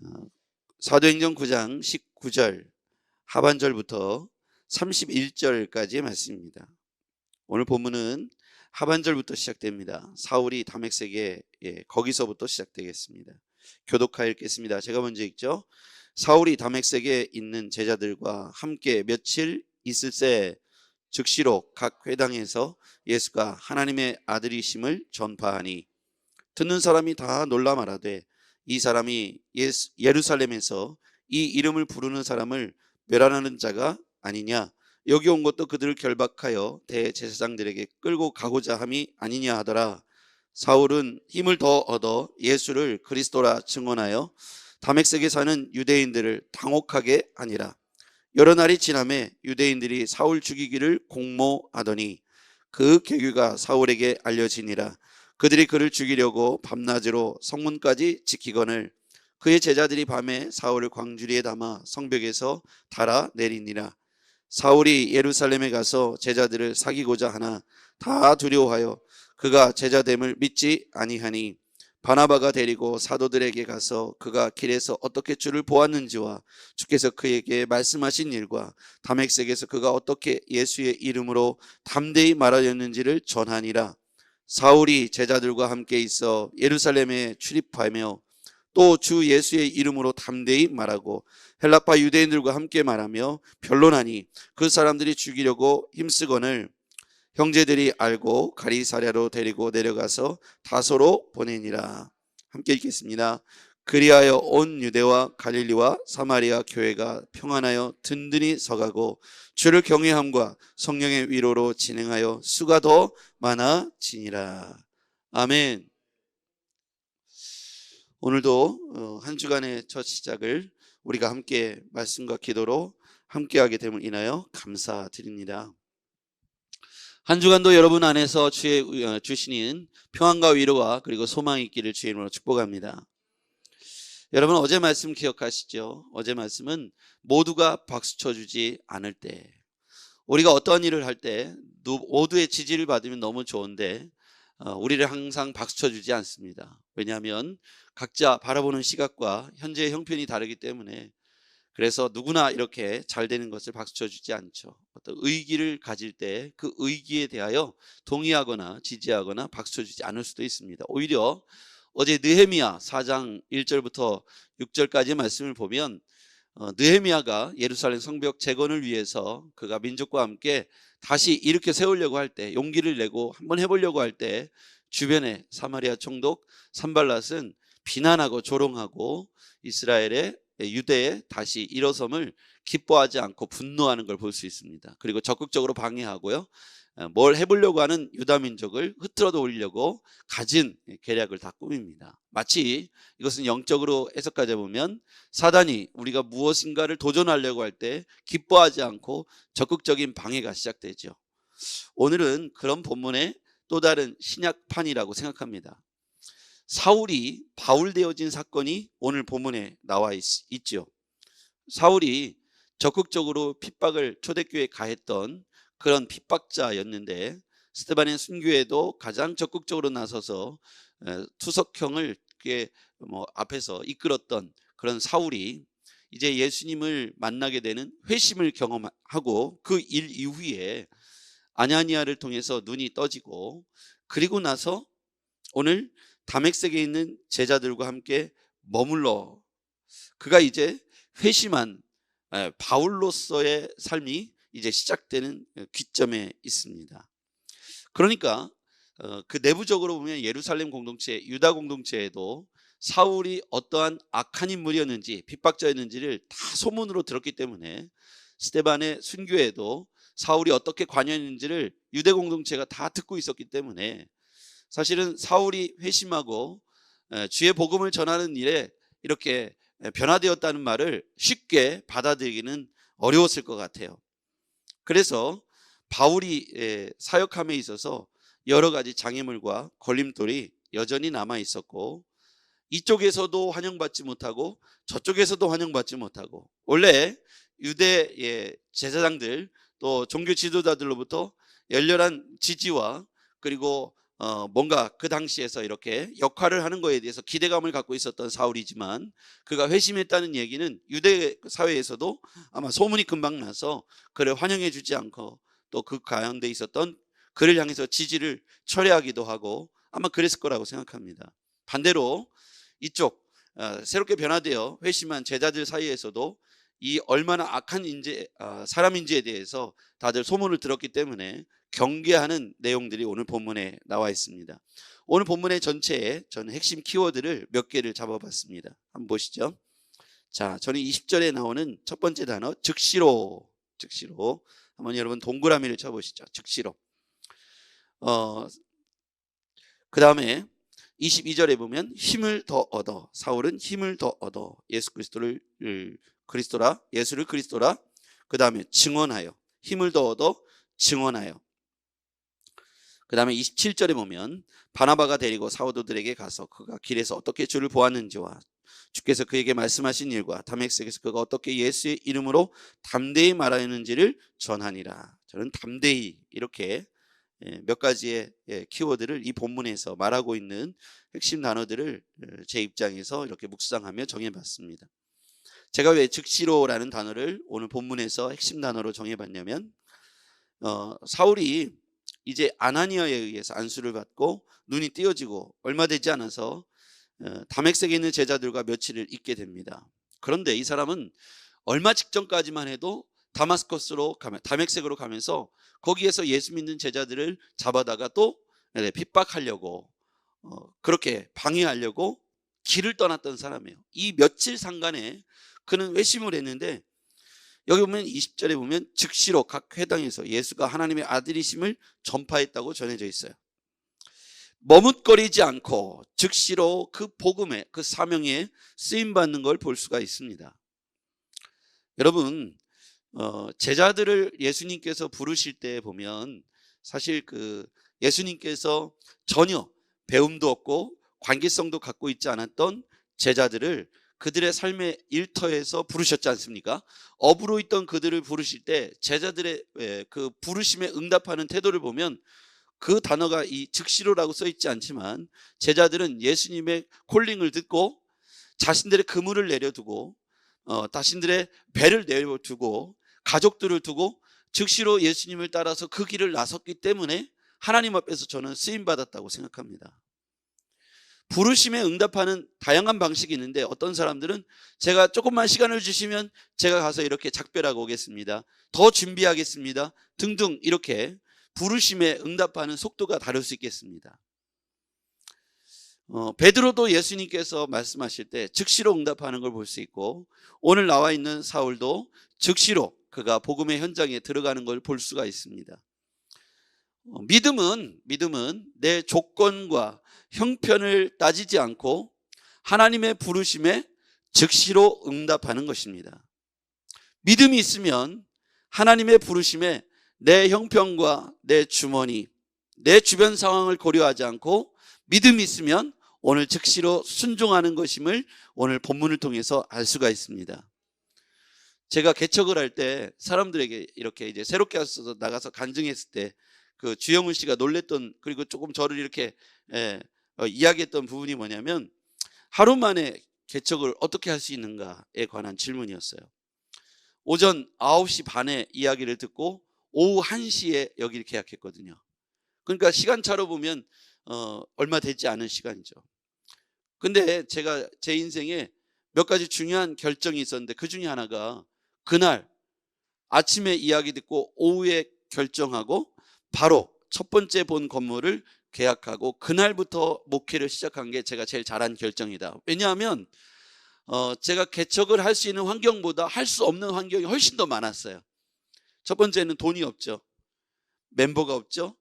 어, 사도행전 9장 19절 하반절부터 31절까지의 말씀입니다. 오늘 본문은 하반절부터 시작됩니다. 사울이 다메섹에 거기서부터 시작되겠습니다. 교독하여 읽겠습니다. 제가 먼저 읽죠. 사울이 다메섹에 있는 제자들과 함께 며칠 있을새 즉시로 각 회당에서 예수가 하나님의 아들이심을 전파하니 듣는 사람이 다 놀라 말하되 이 사람이 예루살렘에서 이 이름을 부르는 사람을 멸하는 자가 아니냐, 여기 온 것도 그들을 결박하여 대제사장들에게 끌고 가고자 함이 아니냐 하더라. 사울은 힘을 더 얻어 예수를 그리스도라 증언하여 다메섹에 사는 유대인들을 당혹하게 하니라. 여러 날이 지나매 유대인들이 사울 죽이기를 공모하더니 그 계규가 사울에게 알려지니라. 그들이 그를 죽이려고 밤낮으로 성문까지 지키거늘 그의 제자들이 밤에 사울을 광주리에 담아 성벽에서 달아 내리니라. 사울이 예루살렘에 가서 제자들을 사귀고자 하나 다 두려워하여 그가 제자됨을 믿지 아니하니 바나바가 데리고 사도들에게 가서 그가 길에서 어떻게 주를 보았는지와 주께서 그에게 말씀하신 일과 다메섹에서 그가 어떻게 예수의 이름으로 담대히 말하였는지를 전하니라. 사울이 제자들과 함께 있어 예루살렘에 출입하며 또 주 예수의 이름으로 담대히 말하고 헬라파 유대인들과 함께 말하며 변론하니 그 사람들이 죽이려고 힘쓰거늘 형제들이 알고 가리사랴로 데리고 내려가서 다소로 보내니라. 함께 읽겠습니다. 그리하여 온 유대와 갈릴리와 사마리아 교회가 평안하여 든든히 서가고 주를 경외함과 성령의 위로로 진행하여 수가 더 많아지니라. 아멘. 오늘도 한 주간의 첫 시작을 우리가 함께 말씀과 기도로 함께하게 됨을 인하여 감사드립니다. 한 주간도 여러분 안에서 주의 주시는 평안과 위로와 그리고 소망이 있기를 주의 이름으로 축복합니다. 여러분 어제 말씀 기억하시죠? 어제 말씀은 모두가 박수 쳐주지 않을 때, 우리가 어떠한 일을 할 때 모두의 지지를 받으면 너무 좋은데 우리를 항상 박수 쳐주지 않습니다. 왜냐하면 각자 바라보는 시각과 현재의 형편이 다르기 때문에, 그래서 누구나 이렇게 잘 되는 것을 박수 쳐주지 않죠. 어떤 의기를 가질 때 그 의기에 대하여 동의하거나 지지하거나 박수 쳐주지 않을 수도 있습니다. 오히려 어제 느헤미야 4장 1절부터 6절까지의 말씀을 보면 느헤미야가 예루살렘 성벽 재건을 위해서 그가 민족과 함께 다시 일으켜 세우려고 할 때, 용기를 내고 한번 해보려고 할 때 주변에 사마리아 총독 산발랏은 비난하고 조롱하고 이스라엘의 유대의 다시 일어섬을 기뻐하지 않고 분노하는 걸 볼 수 있습니다. 그리고 적극적으로 방해하고요, 뭘 해보려고 하는 유다 민족을 흐트러 놓으려고 가진 계략을 다 꾸밉니다. 마치 이것은 영적으로 해석하자 보면 사단이 우리가 무엇인가를 도전하려고 할 때 기뻐하지 않고 적극적인 방해가 시작되죠. 오늘은 그런 본문의 또 다른 신약판이라고 생각합니다. 사울이 바울되어진 사건이 오늘 본문에 나와 있죠. 사울이 적극적으로 핍박을 초대교회에 가했던 그런 핍박자였는데, 스데반의 순교에도 가장 적극적으로 나서서 투석형을 앞에서 이끌었던 그런 사울이 이제 예수님을 만나게 되는 회심을 경험하고 그 일 이후에 아나니아를 통해서 눈이 떠지고, 그리고 나서 오늘 다메섹에 있는 제자들과 함께 머물러 그가 이제 회심한 바울로서의 삶이 이제 시작되는 귀점에 있습니다. 그러니까 그 내부적으로 보면 예루살렘 공동체, 유다 공동체에도 사울이 어떠한 악한 인물이었는지 핍박자였는지를 다 소문으로 들었기 때문에 스데반의 순교에도 사울이 어떻게 관여했는지를 유대 공동체가 다 듣고 있었기 때문에 사실은 사울이 회심하고 주의 복음을 전하는 일에 이렇게 변화되었다는 말을 쉽게 받아들이기는 어려웠을 것 같아요. 그래서 바울이 사역함에 있어서 여러 가지 장애물과 걸림돌이 여전히 남아 있었고, 이쪽에서도 환영받지 못하고 저쪽에서도 환영받지 못하고, 원래 유대 제사장들 또 종교 지도자들로부터 열렬한 지지와 그리고 뭔가 그 당시에서 이렇게 역할을 하는 거에 대해서 기대감을 갖고 있었던 사울이지만, 그가 회심했다는 얘기는 유대 사회에서도 아마 소문이 금방 나서 그를 환영해 주지 않고 또 그 가운데 있었던 그를 향해서 지지를 철회하기도 하고 아마 그랬을 거라고 생각합니다. 반대로 이쪽 새롭게 변화되어 회심한 제자들 사이에서도 이 얼마나 악한 사람인지에 대해서 다들 소문을 들었기 때문에 경계하는 내용들이 오늘 본문에 나와 있습니다. 오늘 본문의 전체에 저는 핵심 키워드를 몇 개를 잡아봤습니다. 한번 보시죠. 자, 저는 20절에 나오는 첫 번째 단어 즉시로. 한번 여러분 동그라미를 쳐보시죠. 즉시로. 그 다음에 22절에 보면 힘을 더 얻어. 사울은 힘을 더 얻어 예수를 그리스도라. 그 다음에 증언하여. 힘을 더 얻어 증언하여. 그 다음에 27절에 보면 바나바가 데리고 사도들에게 가서 그가 길에서 어떻게 주를 보았는지와 주께서 그에게 말씀하신 일과 다메섹에서 그가 어떻게 예수의 이름으로 담대히 말하였는지를 전하니라. 저는 담대히 이렇게 몇 가지의 키워드를 이 본문에서 말하고 있는 핵심 단어들을 제 입장에서 이렇게 묵상하며 정해봤습니다. 제가 왜 즉시로라는 단어를 오늘 본문에서 핵심 단어로 정해봤냐면 사울이 이제 아나니아에 의해서 안수를 받고 눈이 띄어지고 얼마 되지 않아서 다메섹에 있는 제자들과 며칠을 있게 됩니다. 그런데 이 사람은 얼마 직전까지만 해도 다메섹으로 가면서 거기에서 예수 믿는 제자들을 잡아다가 또 핍박하려고 그렇게 방해하려고 길을 떠났던 사람이에요. 이 며칠 상간에 그는 회심을 했는데 여기 보면 20절에 보면 즉시로 각 회당에서 예수가 하나님의 아들이심을 전파했다고 전해져 있어요. 머뭇거리지 않고 즉시로 그 복음에, 그 사명에 쓰임받는 걸 볼 수가 있습니다. 여러분, 제자들을 예수님께서 부르실 때 보면 사실 예수님께서 전혀 배움도 없고 관계성도 갖고 있지 않았던 제자들을 그들의 삶의 일터에서 부르셨지 않습니까? 업으로 있던 그들을 부르실 때 제자들의 그 부르심에 응답하는 태도를 보면 그 단어가 이 즉시로라고 써 있지 않지만 제자들은 예수님의 콜링을 듣고 자신들의 그물을 내려두고 자신들의 배를 내려두고 가족들을 두고 즉시로 예수님을 따라서 그 길을 나섰기 때문에 하나님 앞에서 저는 쓰임받았다고 생각합니다. 부르심에 응답하는 다양한 방식이 있는데 어떤 사람들은 제가 조금만 시간을 주시면 제가 가서 이렇게 작별하고 오겠습니다, 더 준비하겠습니다 등등 이렇게 부르심에 응답하는 속도가 다를 수 있겠습니다. 베드로도 예수님께서 말씀하실 때 즉시로 응답하는 걸 볼 수 있고 오늘 나와 있는 사울도 즉시로 그가 복음의 현장에 들어가는 걸 볼 수가 있습니다. 믿음은 내 조건과 형편을 따지지 않고 하나님의 부르심에 즉시로 응답하는 것입니다. 믿음이 있으면 하나님의 부르심에 내 형편과 내 주머니, 내 주변 상황을 고려하지 않고 믿음이 있으면 오늘 즉시로 순종하는 것임을 오늘 본문을 통해서 알 수가 있습니다. 제가 개척을 할 때 사람들에게 이렇게 이제 새롭게 나가서 간증했을 때 그 주영훈 씨가 놀랬던, 그리고 조금 저를 이렇게 이야기했던 부분이 뭐냐면 하루 만에 개척을 어떻게 할 수 있는가에 관한 질문이었어요. 오전 9시 반에 이야기를 듣고 오후 1시에 여기를 계약했거든요. 그러니까 시간차로 보면 얼마 되지 않은 시간이죠. 근데 제가 제 인생에 몇 가지 중요한 결정이 있었는데 그 중에 하나가 그날 아침에 이야기 듣고 오후에 결정하고 바로 첫 번째 본 건물을 계약하고 그날부터 목회를 시작한 게 제가 제일 잘한 결정이다. 왜냐하면 제가 개척을 할 수 있는 환경보다 할 수 없는 환경이 훨씬 더 많았어요. 첫 번째는 돈이 없죠. 멤버가 없죠.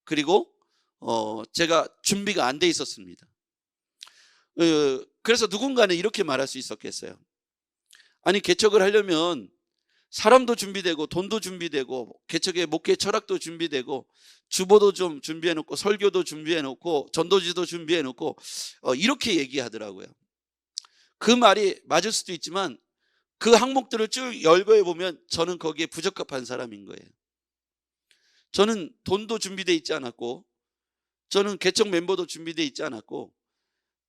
그리고 제가 준비가 안 돼 있었습니다. 그래서 누군가는 이렇게 말할 수 있었겠어요. 아니, 개척을 하려면 사람도 준비되고 돈도 준비되고 개척의 목회 철학도 준비되고 주보도 좀 준비해놓고 설교도 준비해놓고 전도지도 준비해놓고 이렇게 얘기하더라고요. 그 말이 맞을 수도 있지만 그 항목들을 쭉 열거해 보면 저는 거기에 부적합한 사람인 거예요. 저는 돈도 준비되어 있지 않았고 저는 개척 멤버도 준비되어 있지 않았고,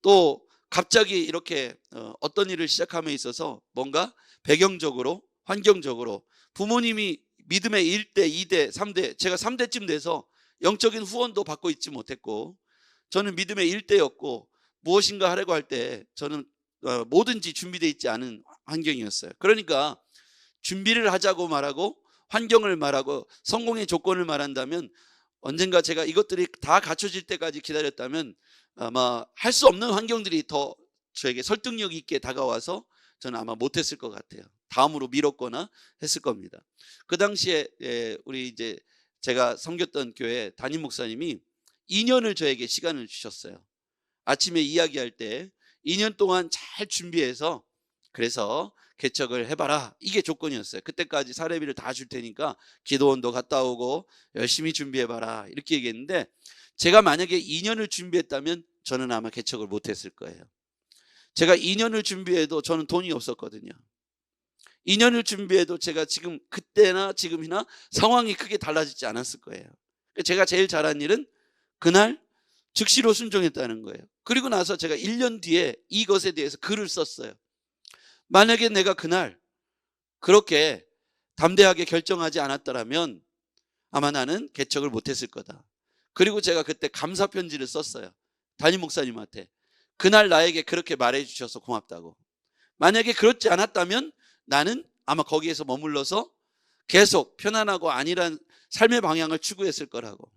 또 갑자기 이렇게 어떤 일을 시작함에 있어서 뭔가 배경적으로, 환경적으로 부모님이 믿음의 1대, 2대, 3대, 제가 3대쯤 돼서 영적인 후원도 받고 있지 못했고, 저는 믿음의 1대였고, 무엇인가 하려고 할 때 저는 뭐든지 준비되어 있지 않은 환경이었어요. 그러니까 준비를 하자고 말하고 환경을 말하고 성공의 조건을 말한다면, 언젠가 제가 이것들이 다 갖춰질 때까지 기다렸다면 아마 할 수 없는 환경들이 더 저에게 설득력 있게 다가와서 저는 아마 못했을 것 같아요. 다음으로 미뤘거나 했을 겁니다. 그 당시에 우리 이제 제가 섬겼던 교회 담임 목사님이 2년을 저에게 시간을 주셨어요. 아침에 이야기할 때 2년 동안 잘 준비해서, 그래서 개척을 해봐라, 이게 조건이었어요. 그때까지 사례비를 다 줄 테니까 기도원도 갔다 오고 열심히 준비해봐라, 이렇게 얘기했는데, 제가 만약에 2년을 준비했다면 저는 아마 개척을 못했을 거예요. 제가 2년을 준비해도 저는 돈이 없었거든요. 2년을 준비해도 제가 지금 그때나 지금이나 상황이 크게 달라지지 않았을 거예요. 제가 제일 잘한 일은 그날 즉시로 순종했다는 거예요. 그리고 나서 제가 1년 뒤에 이것에 대해서 글을 썼어요. 만약에 내가 그날 그렇게 담대하게 결정하지 않았더라면 아마 나는 개척을 못했을 거다. 그리고 제가 그때 감사 편지를 썼어요. 담임 목사님한테. 그날 나에게 그렇게 말해 주셔서 고맙다고. 만약에 그렇지 않았다면 나는 아마 거기에서 머물러서 계속 편안하고 안일한 삶의 방향을 추구했을 거라고.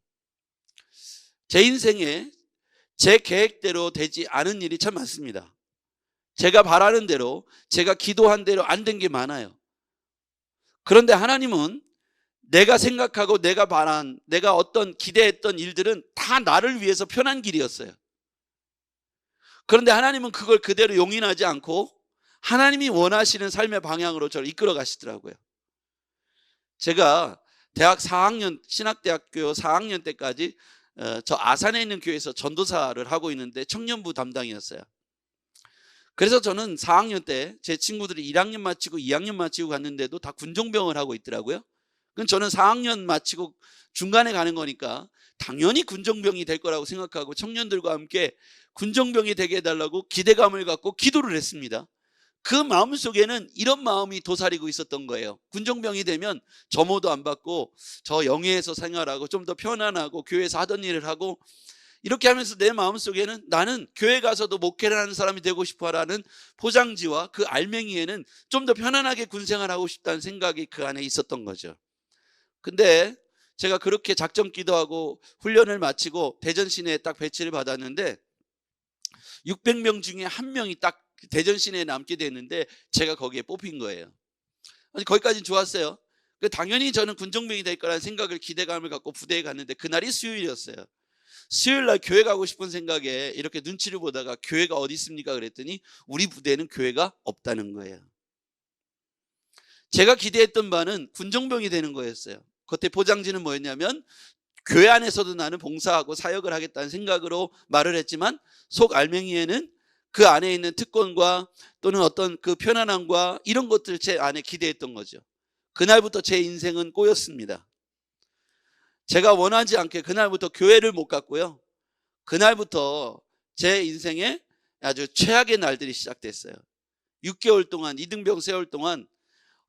제 인생에 제 계획대로 되지 않은 일이 참 많습니다. 제가 바라는 대로, 제가 기도한 대로 안 된 게 많아요. 그런데 하나님은 내가 생각하고 내가 바란, 내가 어떤 기대했던 일들은 다 나를 위해서 편한 길이었어요. 그런데 하나님은 그걸 그대로 용인하지 않고 하나님이 원하시는 삶의 방향으로 저를 이끌어 가시더라고요. 제가 대학 4학년, 신학대학교 4학년 때까지 저 아산에 있는 교회에서 전도사를 하고 있는데 청년부 담당이었어요. 그래서 저는 4학년 때 제 친구들이 1학년 마치고 2학년 마치고 갔는데도 다 군종병을 하고 있더라고요. 그럼 저는 4학년 마치고 중간에 가는 거니까 당연히 군종병이 될 거라고 생각하고 청년들과 함께 군종병이 되게 해달라고 기대감을 갖고 기도를 했습니다. 그 마음속에는 이런 마음이 도사리고 있었던 거예요. 군종병이 되면 점호도 안 받고 저 영예에서 생활하고 좀 더 편안하고 교회에서 하던 일을 하고, 이렇게 하면서 내 마음속에는 나는 교회 가서도 목회를 하는 사람이 되고 싶어라는 포장지와 그 알맹이에는 좀 더 편안하게 군생활하고 싶다는 생각이 그 안에 있었던 거죠. 근데 제가 그렇게 작전 기도하고 훈련을 마치고 대전 시내에 딱 배치를 받았는데 600명 중에 한 명이 딱 대전 시내에 남게 됐는데 제가 거기에 뽑힌 거예요. 거기까지는 좋았어요. 당연히 저는 군종병이 될 거라는 생각을, 기대감을 갖고 부대에 갔는데 그날이 수요일이었어요. 수요일 날 교회 가고 싶은 생각에 이렇게 눈치를 보다가 교회가 어디 있습니까? 그랬더니 우리 부대에는 교회가 없다는 거예요. 제가 기대했던 바는 군종병이 되는 거였어요. 겉에 포장지는 뭐였냐면 교회 안에서도 나는 봉사하고 사역을 하겠다는 생각으로 말을 했지만 속 알맹이에는 그 안에 있는 특권과 또는 어떤 그 편안함과 이런 것들 제 안에 기대했던 거죠. 그날부터 제 인생은 꼬였습니다. 제가 원하지 않게 그날부터 교회를 못 갔고요. 그날부터 제 인생에 아주 최악의 날들이 시작됐어요. 6개월 동안, 이등병 세월 동안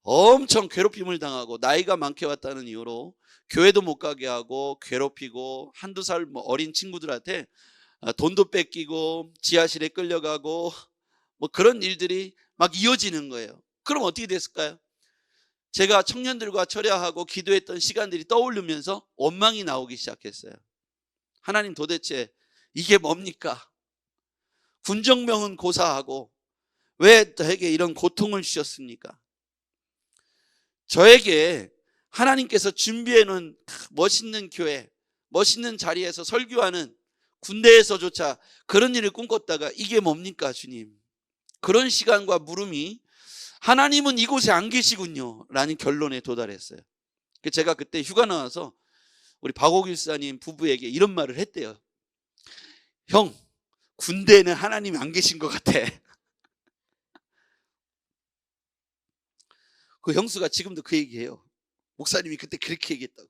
엄청 괴롭힘을 당하고, 나이가 많게 왔다는 이유로 교회도 못 가게 하고 괴롭히고, 한두 살 어린 친구들한테 돈도 뺏기고 지하실에 끌려가고 뭐 그런 일들이 막 이어지는 거예요. 그럼 어떻게 됐을까요? 제가 청년들과 철야하고 기도했던 시간들이 떠오르면서 원망이 나오기 시작했어요. 하나님, 도대체 이게 뭡니까? 군정병은 고사하고 왜 저에게 이런 고통을 주셨습니까? 저에게 하나님께서 준비해 놓은 멋있는 교회, 멋있는 자리에서 설교하는 군대에서조차 그런 일을 꿈꿨다가 이게 뭡니까 주님? 그런 시간과 물음이 하나님은 이곳에 안 계시군요 라는 결론에 도달했어요. 제가 그때 휴가 나와서 우리 박옥일사님 부부에게 이런 말을 했대요. 형, 군대에는 하나님이 안 계신 것 같아. 그 형수가 지금도 그 얘기해요. 목사님이 그때 그렇게 얘기했다고.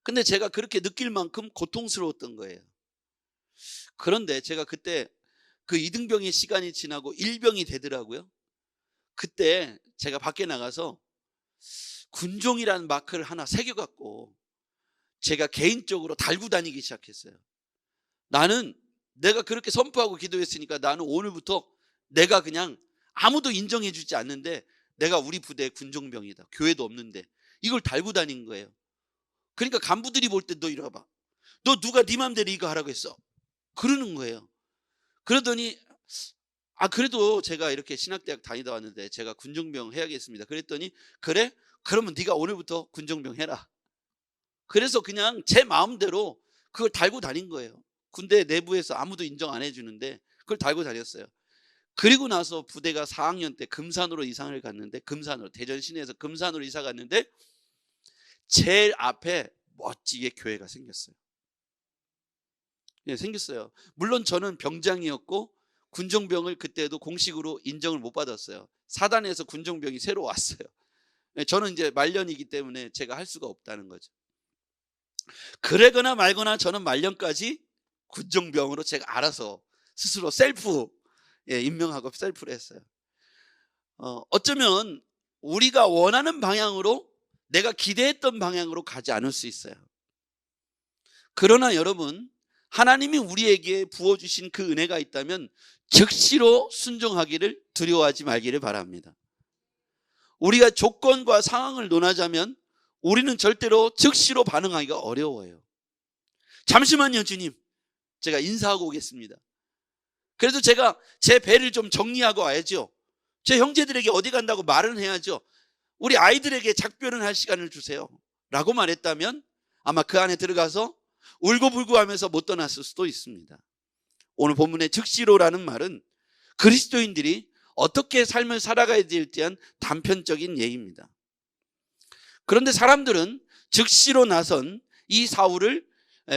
근데 제가 그렇게 느낄 만큼 고통스러웠던 거예요. 그런데 제가 그때 그 이등병의 시간이 지나고 일병이 되더라고요. 그때 제가 밖에 나가서 군종이라는 마크를 하나 새겨갖고 제가 개인적으로 달고 다니기 시작했어요. 나는 내가 그렇게 선포하고 기도했으니까 나는 오늘부터 내가 그냥 아무도 인정해 주지 않는데 내가 우리 부대의 군종병이다. 교회도 없는데 이걸 달고 다닌 거예요. 그러니까 간부들이 볼 때 너 이리 와봐. 너 누가 네 맘대로 이거 하라고 했어. 그러는 거예요. 그러더니 그래도 제가 이렇게 신학대학 다니다 왔는데 제가 군종병 해야겠습니다. 그랬더니 그래? 그러면 네가 오늘부터 군종병 해라. 그래서 그냥 제 마음대로 그걸 달고 다닌 거예요. 군대 내부에서 아무도 인정 안 해주는데 그걸 달고 다녔어요. 그리고 나서 부대가 4학년 때 금산으로 이상을 갔는데, 금산으로, 대전 시내에서 금산으로 이사 갔는데 제일 앞에 멋지게 교회가 생겼어요. 예, 생겼어요. 물론 저는 병장이었고 군종병을 그때도 공식으로 인정을 못 받았어요. 사단에서 군종병이 새로 왔어요. 예, 저는 이제 말년이기 때문에 제가 할 수가 없다는 거죠. 그러거나 말거나 저는 말년까지 군종병으로 제가 알아서 스스로 셀프 임명하고 셀프를 했어요. 어쩌면 우리가 원하는 방향으로, 내가 기대했던 방향으로 가지 않을 수 있어요. 그러나 여러분, 하나님이 우리에게 부어주신 그 은혜가 있다면 즉시로 순종하기를 두려워하지 말기를 바랍니다. 우리가 조건과 상황을 논하자면 우리는 절대로 즉시로 반응하기가 어려워요. 잠시만요 주님, 제가 인사하고 오겠습니다. 그래도 제가 제 배를 좀 정리하고 와야죠. 제 형제들에게 어디 간다고 말은 해야죠. 우리 아이들에게 작별은 할 시간을 주세요 라고 말했다면 아마 그 안에 들어가서 울고불고 하면서 못 떠났을 수도 있습니다. 오늘 본문의 즉시로라는 말은 그리스도인들이 어떻게 삶을 살아가야 될지에 대한 단편적인 예입니다. 그런데 사람들은 즉시로 나선 이 사울을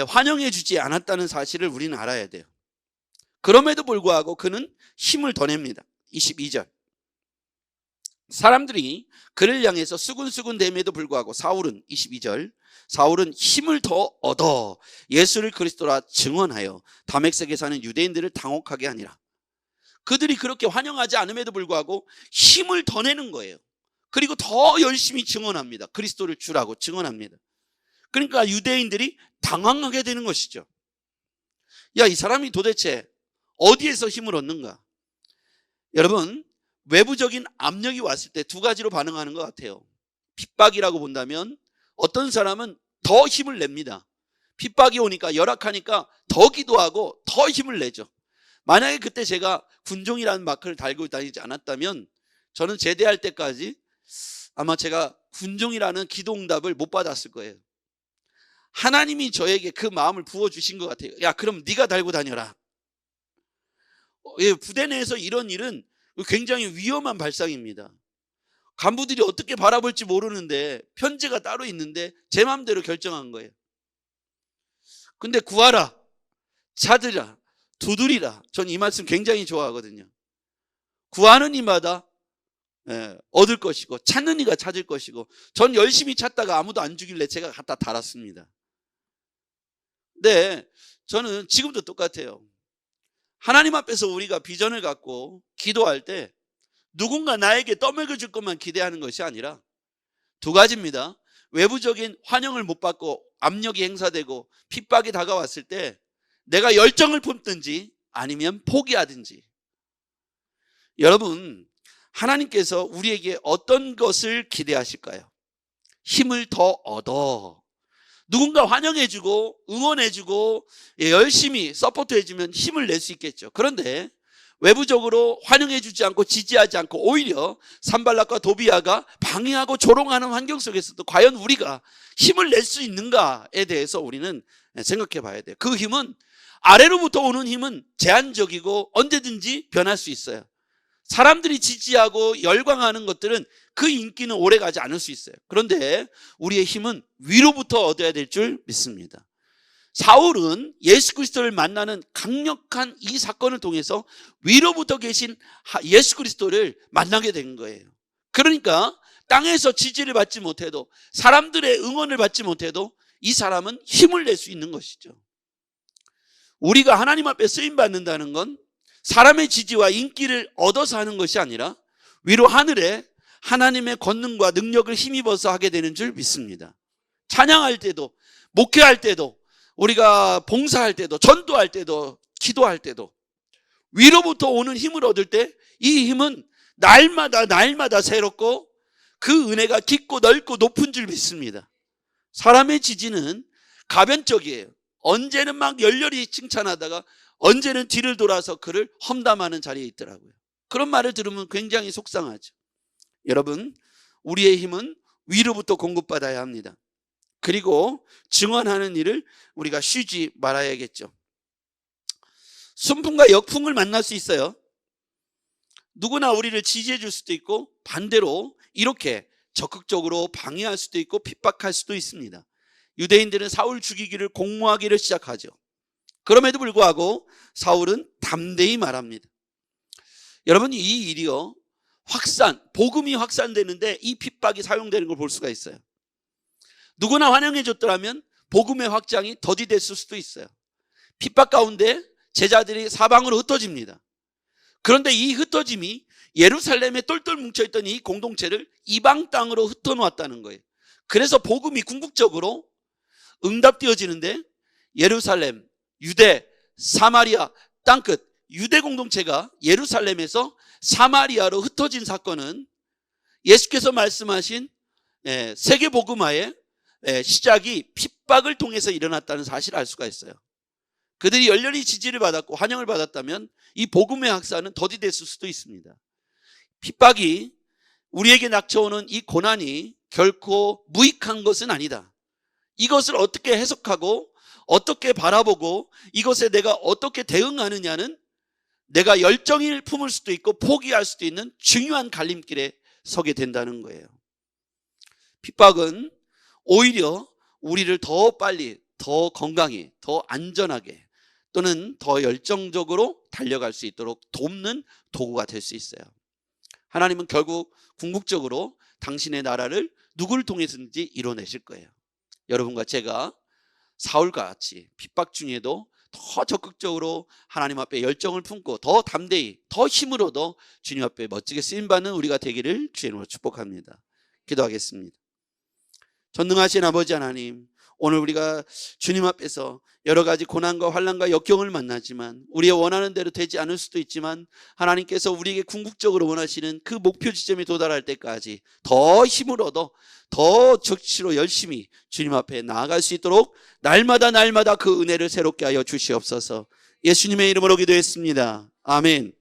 환영해 주지 않았다는 사실을 우리는 알아야 돼요. 그럼에도 불구하고 그는 힘을 더 냅니다. 22절. 사람들이 그를 향해서 수군수군 됨에도 불구하고 사울은, 22절, 사울은 힘을 더 얻어 예수를 그리스도라 증언하여 다메섹에 사는 유대인들을 당혹하게 하니라. 그들이 그렇게 환영하지 않음에도 불구하고 힘을 더 내는 거예요. 그리고 더 열심히 증언합니다. 그리스도를 주라고 증언합니다. 그러니까 유대인들이 당황하게 되는 것이죠. 야, 이 사람이 도대체 어디에서 힘을 얻는가? 여러분, 외부적인 압력이 왔을 때 두 가지로 반응하는 것 같아요. 핍박이라고 본다면 어떤 사람은 더 힘을 냅니다. 핍박이 오니까, 열악하니까 더 기도하고 더 힘을 내죠. 만약에 그때 제가 군종이라는 마크를 달고 다니지 않았다면 저는 제대할 때까지 아마 제가 군종이라는 기도응답을 못 받았을 거예요. 하나님이 저에게 그 마음을 부어주신 것 같아요. 야, 그럼 네가 달고 다녀라. 부대 내에서 이런 일은 굉장히 위험한 발상입니다. 간부들이 어떻게 바라볼지 모르는데 편제가 따로 있는데 제 마음대로 결정한 거예요. 근데 구하라, 찾으라, 두드리라. 전 이 말씀 굉장히 좋아하거든요. 구하는 이마다 얻을 것이고 찾는 이가 찾을 것이고, 전 열심히 찾다가 아무도 안 주길래 제가 갖다 달았습니다. 근데 저는 지금도 똑같아요. 하나님 앞에서 우리가 비전을 갖고 기도할 때 누군가 나에게 떠먹여줄 것만 기대하는 것이 아니라 두 가지입니다. 외부적인 환영을 못 받고 압력이 행사되고 핍박이 다가왔을 때 내가 열정을 품든지 아니면 포기하든지. 여러분, 하나님께서 우리에게 어떤 것을 기대하실까요? 힘을 더 얻어. 누군가 환영해주고 응원해주고 열심히 서포트해주면 힘을 낼 수 있겠죠. 그런데 외부적으로 환영해주지 않고 지지하지 않고 오히려 산발락과 도비아가 방해하고 조롱하는 환경 속에서도 과연 우리가 힘을 낼 수 있는가에 대해서 우리는 생각해 봐야 돼요. 그 힘은, 아래로부터 오는 힘은 제한적이고 언제든지 변할 수 있어요. 사람들이 지지하고 열광하는 것들은 그 인기는 오래가지 않을 수 있어요. 그런데 우리의 힘은 위로부터 얻어야 될 줄 믿습니다. 사울은 예수 그리스도를 만나는 강력한 이 사건을 통해서 위로부터 계신 예수 그리스도를 만나게 된 거예요. 그러니까 땅에서 지지를 받지 못해도, 사람들의 응원을 받지 못해도 이 사람은 힘을 낼 수 있는 것이죠. 우리가 하나님 앞에 쓰임 받는다는 건 사람의 지지와 인기를 얻어서 하는 것이 아니라 위로 하늘에 하나님의 권능과 능력을 힘입어서 하게 되는 줄 믿습니다. 찬양할 때도, 목회할 때도, 우리가 봉사할 때도, 전도할 때도, 기도할 때도 위로부터 오는 힘을 얻을 때 이 힘은 날마다 새롭고 그 은혜가 깊고 넓고 높은 줄 믿습니다. 사람의 지지는 가변적이에요. 언제는 막 열렬히 칭찬하다가 언제는 뒤를 돌아서 그를 험담하는 자리에 있더라고요. 그런 말을 들으면 굉장히 속상하죠. 여러분, 우리의 힘은 위로부터 공급받아야 합니다. 그리고 증언하는 일을 우리가 쉬지 말아야겠죠. 순풍과 역풍을 만날 수 있어요. 누구나 우리를 지지해 줄 수도 있고 반대로 이렇게 적극적으로 방해할 수도 있고 핍박할 수도 있습니다. 유대인들은 사울 죽이기를 공모하기를 시작하죠. 그럼에도 불구하고 사울은 담대히 말합니다. 여러분, 이 일이요, 복음이 확산되는데 이 핍박이 사용되는 걸 볼 수가 있어요. 누구나 환영해 줬더라면 복음의 확장이 더디됐을 수도 있어요. 핍박 가운데 제자들이 사방으로 흩어집니다. 그런데 이 흩어짐이 예루살렘에 똘똘 뭉쳐있던 이 공동체를 이방 땅으로 흩어놓았다는 거예요. 그래서 복음이 궁극적으로 응답되어지는데 예루살렘, 유대, 사마리아 땅끝 유대 공동체가 예루살렘에서 사마리아로 흩어진 사건은 예수께서 말씀하신 세계복음화의 시작이 핍박을 통해서 일어났다는 사실을 알 수가 있어요. 그들이 열렬히 지지를 받았고 환영을 받았다면 이 복음의 확산은 더디됐을 수도 있습니다. 핍박이 우리에게 닥쳐오는 이 고난이 결코 무익한 것은 아니다. 이것을 어떻게 해석하고 어떻게 바라보고 이것에 내가 어떻게 대응하느냐는 내가 열정을 품을 수도 있고 포기할 수도 있는 중요한 갈림길에 서게 된다는 거예요. 핍박은 오히려 우리를 더 빨리, 더 건강히, 더 안전하게 또는 더 열정적으로 달려갈 수 있도록 돕는 도구가 될 수 있어요. 하나님은 결국 궁극적으로 당신의 나라를 누구를 통해서든지 이뤄내실 거예요. 여러분과 제가 사울과 같이 핍박 중에도 더 적극적으로 하나님 앞에 열정을 품고 더 담대히, 더 힘을 얻어 주님 앞에 멋지게 쓰임받는 우리가 되기를 주의 이름으로 축복합니다. 기도하겠습니다. 전능하신 아버지 하나님, 오늘 우리가 주님 앞에서 여러 가지 고난과 환난과 역경을 만나지만 우리의 원하는 대로 되지 않을 수도 있지만 하나님께서 우리에게 궁극적으로 원하시는 그 목표 지점에 도달할 때까지 더 힘을 얻어 더 적시로 열심히 주님 앞에 나아갈 수 있도록 날마다 그 은혜를 새롭게 하여 주시옵소서. 예수님의 이름으로 기도했습니다. 아멘.